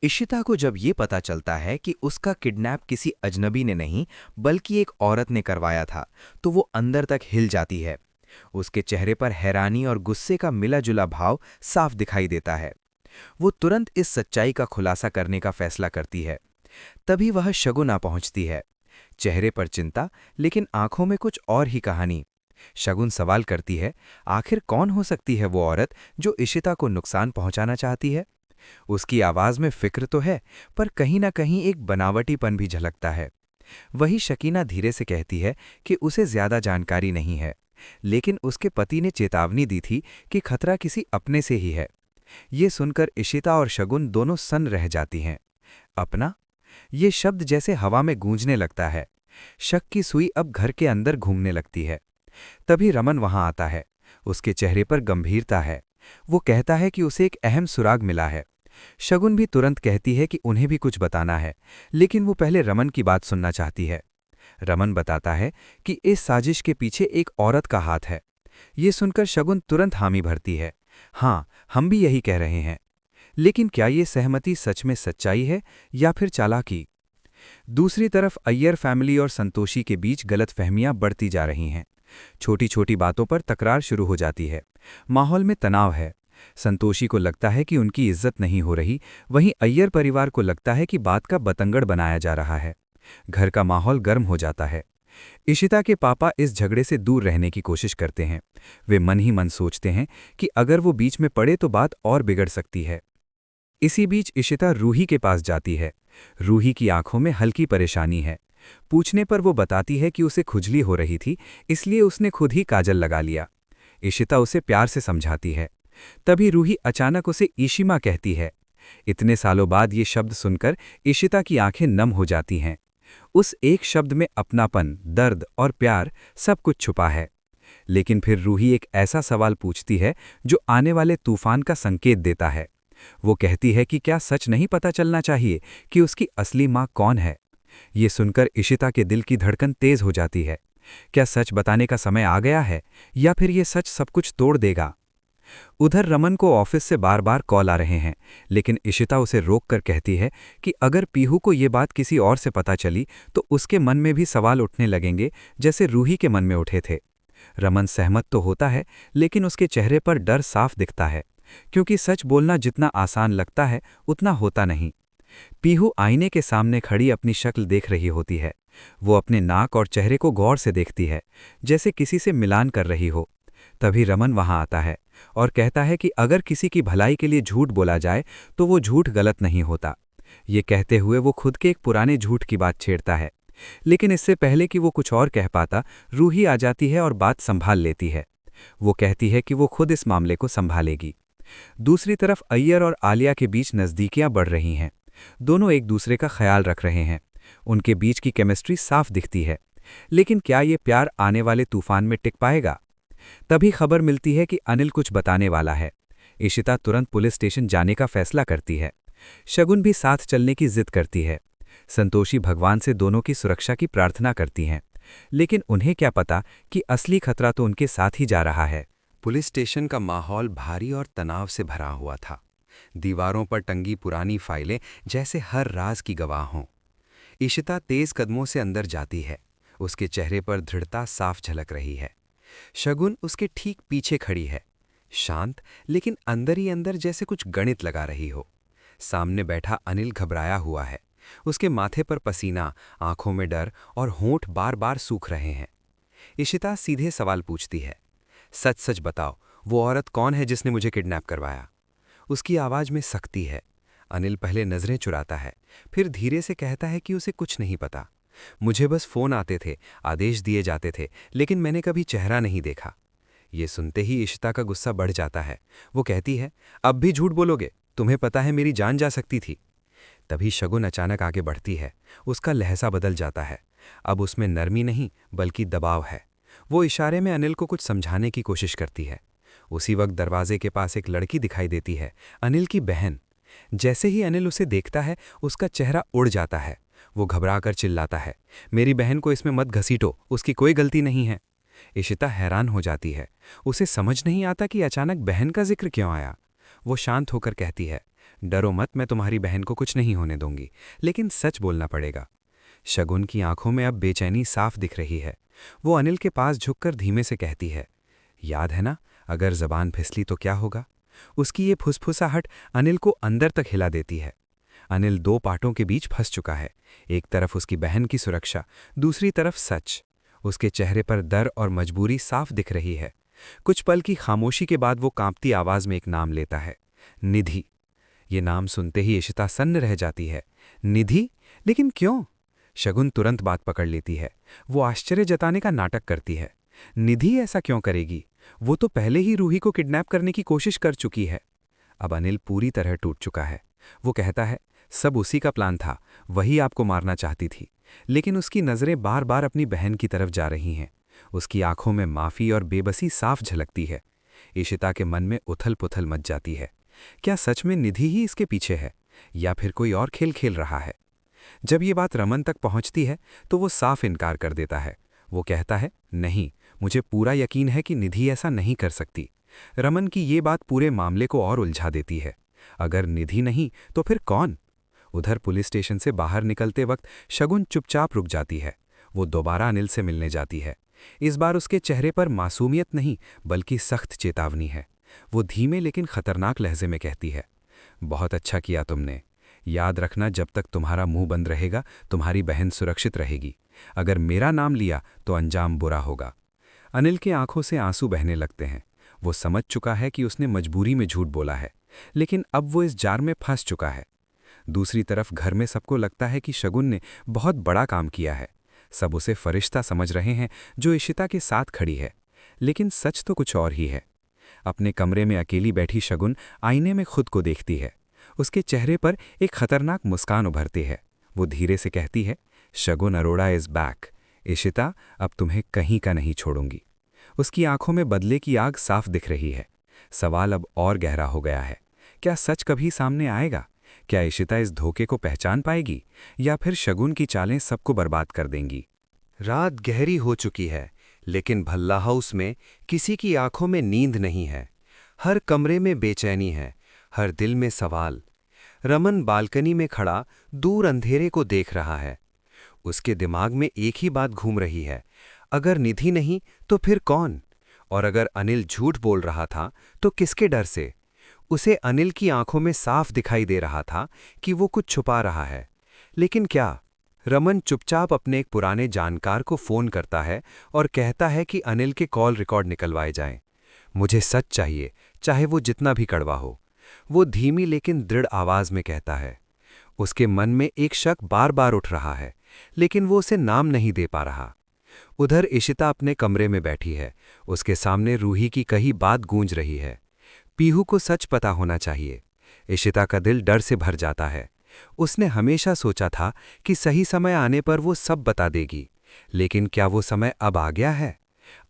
इशिता को जब ये पता चलता है कि उसका किडनैप किसी अजनबी ने नहीं बल्कि एक औरत ने करवाया था, तो वो अंदर तक हिल जाती है। उसके चेहरे पर हैरानी और गुस्से का मिला-जुला भाव साफ दिखाई देता है। वो तुरंत इस सच्चाई का खुलासा करने का फैसला करती है। तभी वह शगुन आ पहुंचती है। चेहरे पर चिंता, लेकिन आंखों में कुछ और ही कहानी। शगुन सवाल करती है, आखिर कौन हो सकती है वो औरत जो इशिता को नुकसान पहुंचाना चाहती है? उसकी आवाज में फिक्र तो है, पर कहीं ना कहीं एक बनावटीपन भी झलकता है। वही शकीना धीरे से कहती है कि उसे ज्यादा जानकारी नहीं है, लेकिन उसके पति ने चेतावनी दी थी कि खतरा किसी अपने से ही है। ये सुनकर इशिता और शगुन दोनों सन्न रह जाती हैं। अपना? ये शब्द जैसे हवा में गूंजने लगता है। शक की सुई अब घर के अंदर घूमने लगती है। तभी रमन वहां आता है। उसके चेहरे पर गंभीरता है। वो कहता है कि उसे एक अहम सुराग मिला है। शगुन भी तुरंत कहती है कि उन्हें भी कुछ बताना है, लेकिन वो पहले रमन की बात सुनना चाहती है। रमन बताता है कि इस साजिश के पीछे एक औरत का हाथ है। ये सुनकर शगुन तुरंत हामी भरती है। हाँ, हम भी यही कह रहे हैं। लेकिन क्या ये सहमति सच में सच्चाई है या फिर चालाकी? दूसरी तरफ अय्यर फैमिली और संतोषी के बीच गलतफहमियां बढ़ती जा रही हैं। छोटी छोटी बातों पर तकरार शुरू हो जाती है। माहौल में तनाव है। संतोषी को लगता है कि उनकी इज्जत नहीं हो रही, वहीं अय्यर परिवार को लगता है कि बात का बतंगड़ बनाया जा रहा है। घर का माहौल गर्म हो जाता है। इशिता के पापा इस झगड़े से दूर रहने की कोशिश करते हैं। वे मन ही मन सोचते हैं कि अगर वो बीच में पड़े तो बात और बिगड़ सकती है। इसी बीच इशिता रूही के पास जाती है। रूही की आंखों में हल्की परेशानी है। पूछने पर वो बताती है कि उसे खुजली हो रही थी, इसलिए उसने खुद ही काजल लगा लिया। इशिता उसे प्यार से समझाती है। तभी रूही अचानक उसे ईशिमा कहती है। इतने सालों बाद ये शब्द सुनकर इशिता की आंखें नम हो जाती हैं। उस एक शब्द में अपनापन, दर्द और प्यार सब कुछ छुपा है। लेकिन फिर रूही एक ऐसा सवाल पूछती है जो आने वाले तूफान का संकेत देता है। वो कहती है कि क्या सच नहीं पता चलना चाहिए कि उसकी असली माँ कौन है? ये सुनकर इशिता के दिल की धड़कन तेज हो जाती है। क्या सच बताने का समय आ गया है, या फिर ये सच सब कुछ तोड़ देगा? उधर रमन को ऑफिस से बार बार कॉल आ रहे हैं, लेकिन इशिता उसे रोककर कहती है कि अगर पीहू को ये बात किसी और से पता चली तो उसके मन में भी सवाल उठने लगेंगे, जैसे रूही के मन में उठे थे। रमन सहमत तो होता है, लेकिन उसके चेहरे पर डर साफ दिखता है, क्योंकि सच बोलना जितना आसान लगता है उतना होता नहीं। पीहू आईने के सामने खड़ी अपनी शक्ल देख रही होती है। वो अपने नाक और चेहरे को गौर से देखती है, जैसे किसी से मिलान कर रही हो। तभी रमन वहां आता है और कहता है कि अगर किसी की भलाई के लिए झूठ बोला जाए तो वो झूठ गलत नहीं होता। ये कहते हुए वो खुद के एक पुराने झूठ की बात छेड़ता है, लेकिन इससे पहले कि वो कुछ और कह पाता, रूही आ जाती है और बात संभाल लेती है। वो कहती है कि वो खुद इस मामले को संभालेगी। दूसरी तरफ अय्यर और आलिया के बीच नज़दीकियां बढ़ रही हैं। दोनों एक दूसरे का ख्याल रख रहे हैं। उनके बीच की केमिस्ट्री साफ दिखती है। लेकिन क्या ये प्यार आने वाले तूफान में टिक पाएगा? तभी खबर मिलती है कि अनिल कुछ बताने वाला है। इशिता तुरंत पुलिस स्टेशन जाने का फैसला करती है। शगुन भी साथ चलने की जिद करती है। संतोषी भगवान से दोनों की सुरक्षा की प्रार्थना करती हैं, लेकिन उन्हें क्या पता कि असली खतरा तो उनके साथ ही जा रहा है। पुलिस स्टेशन का माहौल भारी और तनाव से भरा हुआ था। दीवारों पर टंगी पुरानी फाइलें जैसे हर राज की गवाह हों। इशिता तेज कदमों से अंदर जाती है। उसके चेहरे पर दृढ़ता साफ झलक रही है। शगुन उसके ठीक पीछे खड़ी है, शांत, लेकिन अंदर ही अंदर जैसे कुछ गणित लगा रही हो। सामने बैठा अनिल घबराया हुआ है। उसके माथे पर पसीना, आंखों में डर और होंठ बार बार सूख रहे हैं। इशिता सीधे सवाल पूछती है, सच सच बताओ, वो औरत कौन है जिसने मुझे किडनैप करवाया? उसकी आवाज में सख्ती है। अनिल पहले नजरें चुराता है, फिर धीरे से कहता है कि उसे कुछ नहीं पता। मुझे बस फोन आते थे, आदेश दिए जाते थे, लेकिन मैंने कभी चेहरा नहीं देखा। ये सुनते ही इशिता का गुस्सा बढ़ जाता है। वो कहती है, अब भी झूठ बोलोगे? तुम्हें पता है मेरी जान जा सकती थी। तभी शगुन अचानक आगे बढ़ती है। उसका लहजा बदल जाता है। अब उसमें नरमी नहीं बल्कि दबाव है। वो इशारे में अनिल को कुछ समझाने की कोशिश करती है। उसी वक्त दरवाजे के पास एक लड़की दिखाई देती है, अनिल की बहन। जैसे ही अनिल उसे देखता है, उसका चेहरा उड़ जाता है। वो घबराकर चिल्लाता है, मेरी बहन को इसमें मत घसीटो, उसकी कोई गलती नहीं है। इशिता हैरान हो जाती है। उसे समझ नहीं आता कि अचानक बहन का जिक्र क्यों आया। वो शांत होकर कहती है, डरो मत, मैं तुम्हारी बहन को कुछ नहीं होने दूंगी, लेकिन सच बोलना पड़ेगा। शगुन की आंखों में अब बेचैनी साफ दिख रही है। वो अनिल के पास झुककर धीमे से कहती है, याद है ना, अगर जबान फिसली तो क्या होगा। उसकी ये फुसफुसाहट अनिल को अंदर तक हिला देती है। अनिल दो पाटों के बीच फंस चुका है, एक तरफ उसकी बहन की सुरक्षा, दूसरी तरफ सच। उसके चेहरे पर डर और मजबूरी साफ दिख रही है। कुछ पल की खामोशी के बाद वो कांपती आवाज में एक नाम लेता है, निधि। ये नाम सुनते ही इशिता सन्न रह जाती है। निधि? लेकिन क्यों? शगुन तुरंत बात पकड़ लेती है। वो आश्चर्य जताने का नाटक करती है। निधि ऐसा क्यों करेगी? वो तो पहले ही रूही को किडनैप करने की कोशिश कर चुकी है। अब अनिल पूरी तरह टूट चुका है। वो कहता है, सब उसी का प्लान था, वही आपको मारना चाहती थी। लेकिन उसकी नज़रें बार बार अपनी बहन की तरफ जा रही हैं। उसकी आंखों में माफ़ी और बेबसी साफ झलकती है। इशिता के मन में उथल पुथल मच जाती है। क्या सच में निधि ही इसके पीछे है, या फिर कोई और खेल खेल रहा है? जब ये बात रमन तक पहुंचती है तो वो साफ इनकार कर देता है। वो कहता है, नहीं, मुझे पूरा यकीन है कि निधि ऐसा नहीं कर सकती। रमन की ये बात पूरे मामले को और उलझा देती है। अगर निधि नहीं तो फिर कौन? उधर पुलिस स्टेशन से बाहर निकलते वक्त शगुन चुपचाप रुक जाती है। वो दोबारा अनिल से मिलने जाती है। इस बार उसके चेहरे पर मासूमियत नहीं बल्कि सख्त चेतावनी है। वो धीमे लेकिन खतरनाक लहजे में कहती है, बहुत अच्छा किया तुमने। याद रखना, जब तक तुम्हारा मुंह बंद रहेगा तुम्हारी बहन सुरक्षित रहेगी। अगर मेरा नाम लिया तो अंजाम बुरा होगा। अनिल के आंखों से आंसू बहने लगते हैं। वो समझ चुका है कि उसने मजबूरी में झूठ बोला है, लेकिन अब वो इस जार में फंस चुका है। दूसरी तरफ घर में सबको लगता है कि शगुन ने बहुत बड़ा काम किया है। सब उसे फरिश्ता समझ रहे हैं जो इशिता के साथ खड़ी है, लेकिन सच तो कुछ और ही है। अपने कमरे में अकेली बैठी शगुन आईने में खुद को देखती है। उसके चेहरे पर एक खतरनाक मुस्कान उभरती है। वो धीरे से कहती है, शगुन अरोड़ा इज बैक। इशिता, अब तुम्हें कहीं का नहीं छोड़ूंगी। उसकी आंखों में बदले की आग साफ दिख रही है। सवाल अब और गहरा हो गया है। क्या सच कभी सामने आएगा? क्या इशिता इस धोखे को पहचान पाएगी, या फिर शगुन की चालें सबको बर्बाद कर देंगी? रात गहरी हो चुकी है, लेकिन भल्ला हाउस में किसी की आंखों में नींद नहीं है। हर कमरे में बेचैनी है, हर दिल में सवाल। रमन बालकनी में खड़ा दूर अंधेरे को देख रहा है। उसके दिमाग में एक ही बात घूम रही है, अगर निधि नहीं तो फिर कौन? और अगर अनिल झूठ बोल रहा था तो किसके डर से? उसे अनिल की आंखों में साफ दिखाई दे रहा था कि वो कुछ छुपा रहा है, लेकिन क्या? रमन चुपचाप अपने एक पुराने जानकार को फोन करता है और कहता है कि अनिल के कॉल रिकॉर्ड निकलवाए जाएं। मुझे सच चाहिए, चाहे वो जितना भी कड़वा हो, वो धीमी लेकिन दृढ़ आवाज में कहता है। उसके मन में एक शक बार बार उठ रहा है, लेकिन वो उसे नाम नहीं दे पा रहा। उधर इशिता अपने कमरे में बैठी है। उसके सामने रूही की कही बात गूंज रही है। पीहू को सच पता होना चाहिए। इशिता का दिल डर से भर जाता है। उसने हमेशा सोचा था कि सही समय आने पर वो सब बता देगी, लेकिन क्या वो समय अब आ गया है?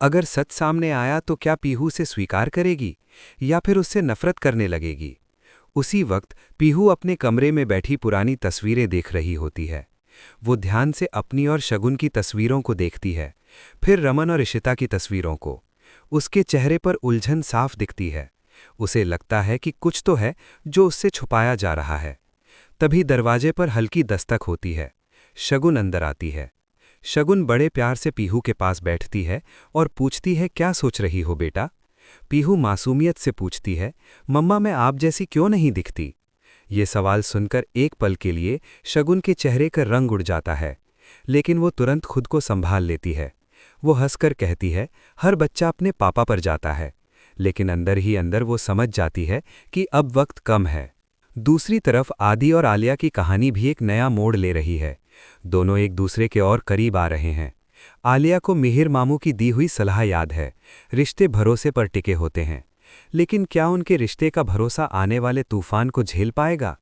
अगर सच सामने आया तो क्या पीहू से स्वीकार करेगी, या फिर उससे नफरत करने लगेगी? उसी वक्त पीहू अपने कमरे में बैठी पुरानी तस्वीरें देख रही होती है। वो ध्यान से अपनी और शगुन की तस्वीरों को देखती है, फिर रमन और इशिता की तस्वीरों को। उसके चेहरे पर उलझन साफ दिखती है। उसे लगता है कि कुछ तो है जो उससे छुपाया जा रहा है। तभी दरवाजे पर हल्की दस्तक होती है। शगुन अंदर आती है। शगुन बड़े प्यार से पीहू के पास बैठती है और पूछती है, क्या सोच रही हो बेटा? पीहू मासूमियत से पूछती है, मम्मा मैं आप जैसी क्यों नहीं दिखती? ये सवाल सुनकर एक पल के लिए शगुन के चेहरे का रंग उड़ जाता है, लेकिन वो तुरंत खुद को संभाल लेती है। वो हंसकर कहती है, हर बच्चा अपने पापा पर जाता है, लेकिन अंदर ही अंदर वो समझ जाती है कि अब वक्त कम है। दूसरी तरफ आदि और आलिया की कहानी भी एक नया मोड़ ले रही है। दोनों एक दूसरे के और करीब आ रहे हैं। आलिया को मिहिर मामू की दी हुई सलाह याद है, रिश्ते भरोसे पर टिके होते हैं। लेकिन क्या उनके रिश्ते का भरोसा आने वाले तूफान को झेल पाएगा?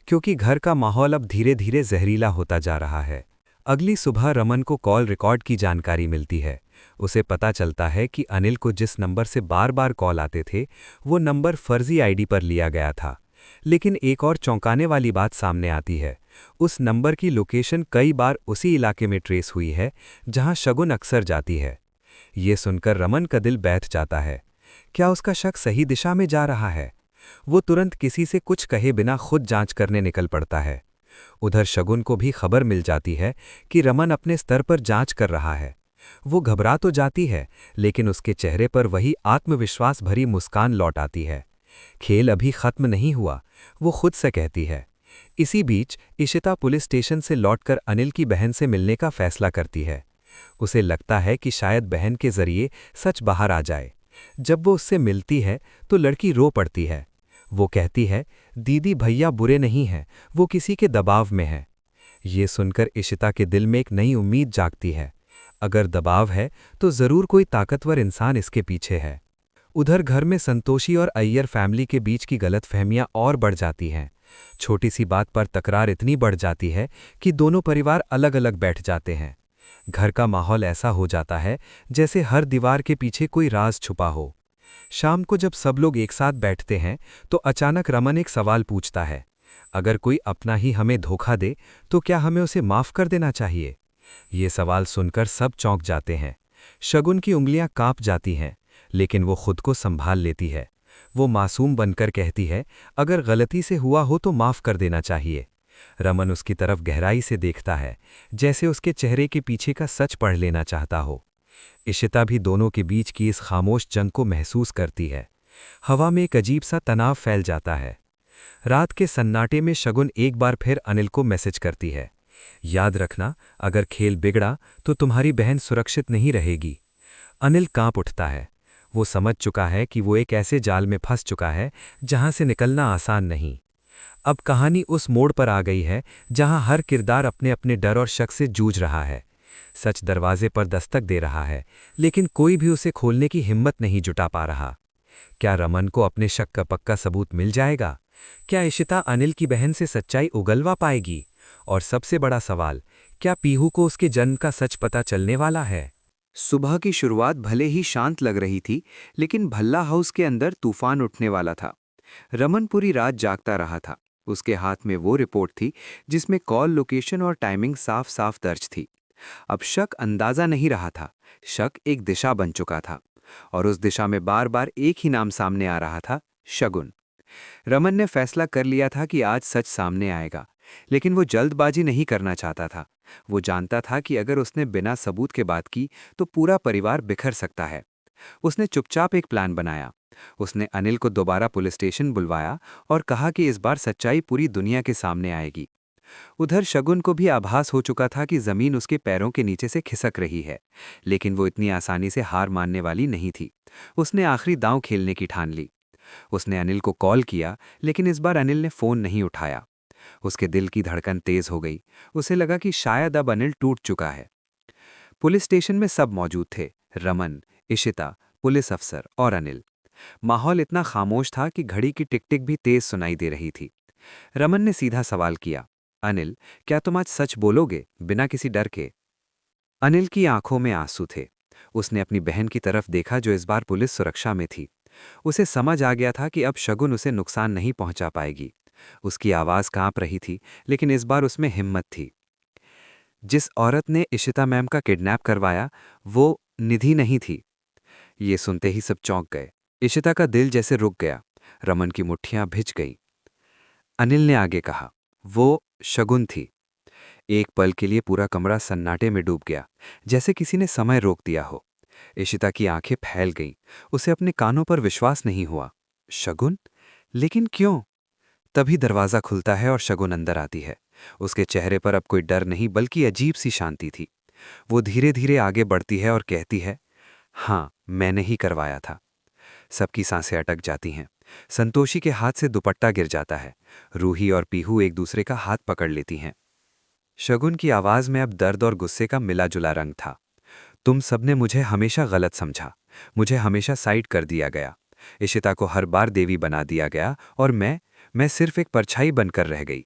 क्योंकि घर का माहौल अब धीरे धीरे जहरीला होता जा रहा है। अगली सुबह रमन को कॉल रिकॉर्ड की जानकारी मिलती है। उसे पता चलता है कि अनिल को जिस नंबर से बार बार कॉल आते थे वो नंबर फर्जी आईडी पर लिया गया था। लेकिन एक और चौंकाने वाली बात सामने आती है। उस नंबर की लोकेशन कई बार उसी इलाके में ट्रेस हुई है जहां शगुन अक्सर जाती है। ये सुनकर रमन का दिल बैठ जाता है। क्या उसका शक सही दिशा में जा रहा है? वो तुरंत किसी से कुछ कहे बिना खुद जांच करने निकल पड़ता है। उधर शगुन को भी खबर मिल जाती है कि रमन अपने स्तर पर जांच कर रहा है। वो घबरा तो जाती है, लेकिन उसके चेहरे पर वही आत्मविश्वास भरी मुस्कान लौट आती है। खेल अभी खत्म नहीं हुआ, वो खुद से कहती है। इसी बीच इशिता पुलिस स्टेशन से लौटकर अनिल की बहन से मिलने का फैसला करती है। उसे लगता है कि शायद बहन के जरिए सच बाहर आ जाए। जब वो उससे मिलती है तो लड़की रो पड़ती है। वो कहती है, दीदी भैया बुरे नहीं हैं, वो किसी के दबाव में हैं। ये सुनकर इशिता के दिल में एक नई उम्मीद जागती है। अगर दबाव है तो जरूर कोई ताकतवर इंसान इसके पीछे है। उधर घर में संतोषी और अय्यर फैमिली के बीच की गलतफहमियां और बढ़ जाती हैं। छोटी सी बात पर तकरार इतनी बढ़ जाती है कि दोनों परिवार अलग अलग बैठ जाते हैं। घर का माहौल ऐसा हो जाता है जैसे हर दीवार के पीछे कोई राज छुपा हो। शाम को जब सब लोग एक साथ बैठते हैं तो अचानक रमन एक सवाल पूछता है, अगर कोई अपना ही हमें धोखा दे तो क्या हमें उसे माफ कर देना चाहिए? ये सवाल सुनकर सब चौंक जाते हैं। शगुन की उंगलियां कांप जाती हैं, लेकिन वो खुद को संभाल लेती है। वो मासूम बनकर कहती है, अगर गलती से हुआ हो तो माफ कर देना चाहिए। रमन उसकी तरफ गहराई से देखता है, जैसे उसके चेहरे के पीछे का सच पढ़ लेना चाहता हो। इशिता भी दोनों के बीच की इस खामोश जंग को महसूस करती है। हवा में एक अजीब सा तनाव फैल जाता है। रात के सन्नाटे में शगुन एक बार फिर अनिल को मैसेज करती है, याद रखना, अगर खेल बिगड़ा तो तुम्हारी बहन सुरक्षित नहीं रहेगी। अनिल कांप उठता है। वो समझ चुका है कि वो एक ऐसे जाल में फंस चुका है जहां से निकलना आसान नहीं। अब कहानी उस मोड़ पर आ गई है जहां हर किरदार अपने अपने डर और शक से जूझ रहा है। सच दरवाजे पर दस्तक दे रहा है, लेकिन कोई भी उसे खोलने की हिम्मत नहीं जुटा पा रहा। क्या रमन को अपने शक का पक्का सबूत मिल जाएगा? क्या इशिता अनिल की बहन से सच्चाई उगलवा पाएगी? और सबसे बड़ा सवाल, क्या पीहू को उसके जन्म का सच पता चलने वाला है? सुबह की शुरुआत भले ही शांत लग रही थी, लेकिन भल्ला हाउस के अंदर तूफान उठने वाला था। रमन पूरी रात जागता रहा था। उसके हाथ में वो रिपोर्ट थी जिसमें कॉल लोकेशन और टाइमिंग साफ साफ दर्ज थी। अब शक अंदाजा नहीं रहा था, शक एक दिशा बन चुका था, और उस दिशा में बार बार एक ही नाम सामने आ रहा था, शगुन। रमन ने फैसला कर लिया था कि आज सच सामने आएगा, लेकिन वो जल्दबाजी नहीं करना चाहता था। वो जानता था कि अगर उसने बिना सबूत के बात की तो पूरा परिवार बिखर सकता है। उसने चुपचाप एक प्लान बनाया। उसने अनिल को दोबारा पुलिस स्टेशन बुलवाया और कहा कि इस बार सच्चाई पूरी दुनिया के सामने आएगी। उधर शगुन को भी आभास हो चुका था कि जमीन उसके पैरों के नीचे से खिसक रही है, लेकिन वो इतनी आसानी से हार मानने वाली नहीं थी। उसने आखिरी दांव खेलने की ठान ली। उसने अनिल को कॉल किया, लेकिन इस बार अनिल ने फोन नहीं उठाया। उसके दिल की धड़कन तेज हो गई। उसे लगा कि शायद अब अनिल टूट चुका है। पुलिस स्टेशन में सब मौजूद थे, रमन, इशिता, पुलिस अफसर और अनिल। माहौल इतना खामोश था कि घड़ी की टिक टिक भी तेज सुनाई दे रही थी। रमन ने सीधा सवाल किया, अनिल, क्या तुम आज सच बोलोगे बिना किसी डर के? अनिल की आंखों में आंसू थे। उसने अपनी बहन की तरफ देखा जो इस बार पुलिस सुरक्षा में थी। उसे समझ आ गया था कि अब शगुन उसे नुकसान नहीं पहुंचा पाएगी। उसकी आवाज कांप रही थी, लेकिन इस बार उसमें हिम्मत थी। जिस औरत ने इशिता मैम का किडनैप करवाया, वो निधि नहीं थी। ये सुनते ही सब चौंक गए। इशिता का दिल जैसे रुक गया। रमन की मुट्ठियां भिज गईं। अनिल ने आगे कहा, वो शगुन थी। एक पल के लिए पूरा कमरा सन्नाटे में डूब गया, जैसे किसी ने समय रोक दिया हो। इशिता की आंखें फैल गईं। उसे अपने कानों पर विश्वास नहीं हुआ। शगुन? लेकिन क्यों? तभी दरवाजा खुलता है और शगुन अंदर आती है। उसके चेहरे पर अब कोई डर नहीं, बल्कि अजीब सी शांति थी। वो धीरे धीरे आगे बढ़ती है और कहती है, हाँ, मैंने ही करवाया था। सबकी सांसें अटक जाती हैं। संतोषी के हाथ से दुपट्टा गिर जाता है। रूही और पीहू एक दूसरे का हाथ पकड़ लेती हैं। शगुन की आवाज में अब दर्द और गुस्से का मिला जुला रंग था। तुम सबने मुझे हमेशा गलत समझा। मुझे हमेशा साइड कर दिया गया। इशिता को हर बार देवी बना दिया गया और मैं सिर्फ एक परछाई बनकर रह गई।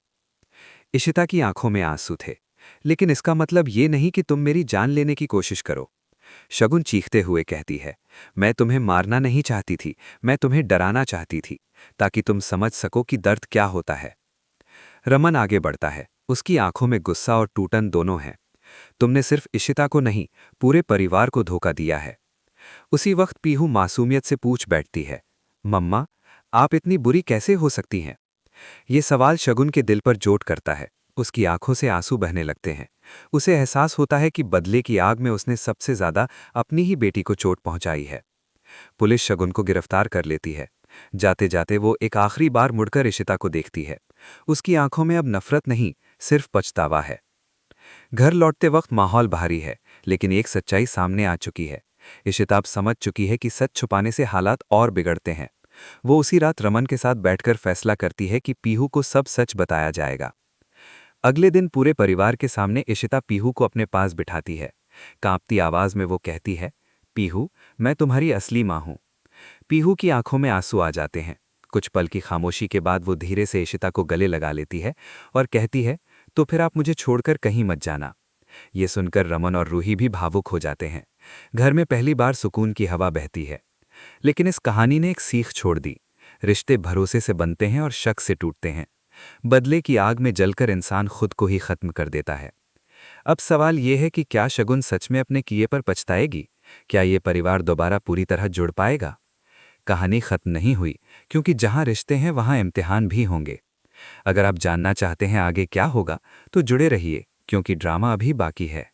इशिता की आंखों में आंसू थे। लेकिन इसका मतलब ये नहीं कि तुम मेरी जान लेने की कोशिश करो। शगुन चीखते हुए कहती है, मैं तुम्हें मारना नहीं चाहती थी, मैं तुम्हें डराना चाहती थी, ताकि तुम समझ सको कि दर्द क्या होता है। रमन आगे बढ़ता है। उसकी आंखों में गुस्सा और टूटन दोनों हैं। तुमने सिर्फ इशिता को नहीं, पूरे परिवार को धोखा दिया है। उसी वक्त पीहू मासूमियत से पूछ बैठती है, मम्मा, आप इतनी बुरी कैसे हो सकती हैं? ये सवाल शगुन के दिल पर चोट करता है। उसकी आंखों से आंसू बहने लगते हैं। उसे एहसास होता है कि बदले की आग में उसने सबसे ज्यादा अपनी ही बेटी को चोट पहुंचाई है। पुलिस शगुन को गिरफ्तार कर लेती है। जाते जाते वो एक आखिरी बार मुड़कर इशिता को देखती है। उसकी आंखों में अब नफरत नहीं, सिर्फ पछतावा है। घर लौटते वक्त माहौल भारी है, लेकिन एक सच्चाई सामने आ चुकी है। इशिता अब समझ चुकी है कि सच छुपाने से हालात और बिगड़ते हैं। वो उसी रात रमन के साथ बैठकर फैसला करती है कि पीहू को सब सच बताया जाएगा। अगले दिन पूरे परिवार के सामने इशिता पीहू को अपने पास बिठाती है। कांपती आवाज में वो कहती है, पीहू, मैं तुम्हारी असली माँ हूँ। पीहू की आंखों में आंसू आ जाते हैं। कुछ पल की खामोशी के बाद वो धीरे से इशिता को गले लगा लेती है और कहती है, तो फिर आप मुझे छोड़कर कहीं मत जाना। ये सुनकर रमन और रूही भी भावुक हो जाते हैं। घर में पहली बार सुकून की हवा बहती है। लेकिन इस कहानी ने एक सीख छोड़ दी। रिश्ते भरोसे से बनते हैं और शक से टूटते हैं। बदले की आग में जलकर इंसान खुद को ही खत्म कर देता है। अब सवाल ये है कि क्या शगुन सच में अपने किए पर पछताएगी? क्या ये परिवार दोबारा पूरी तरह जुड़ पाएगा? कहानी खत्म नहीं हुई, क्योंकि जहां रिश्ते हैं वहां इम्तिहान भी होंगे। अगर आप जानना चाहते हैं आगे क्या होगा, तो जुड़े रहिए, क्योंकि ड्रामा अभी बाकी है।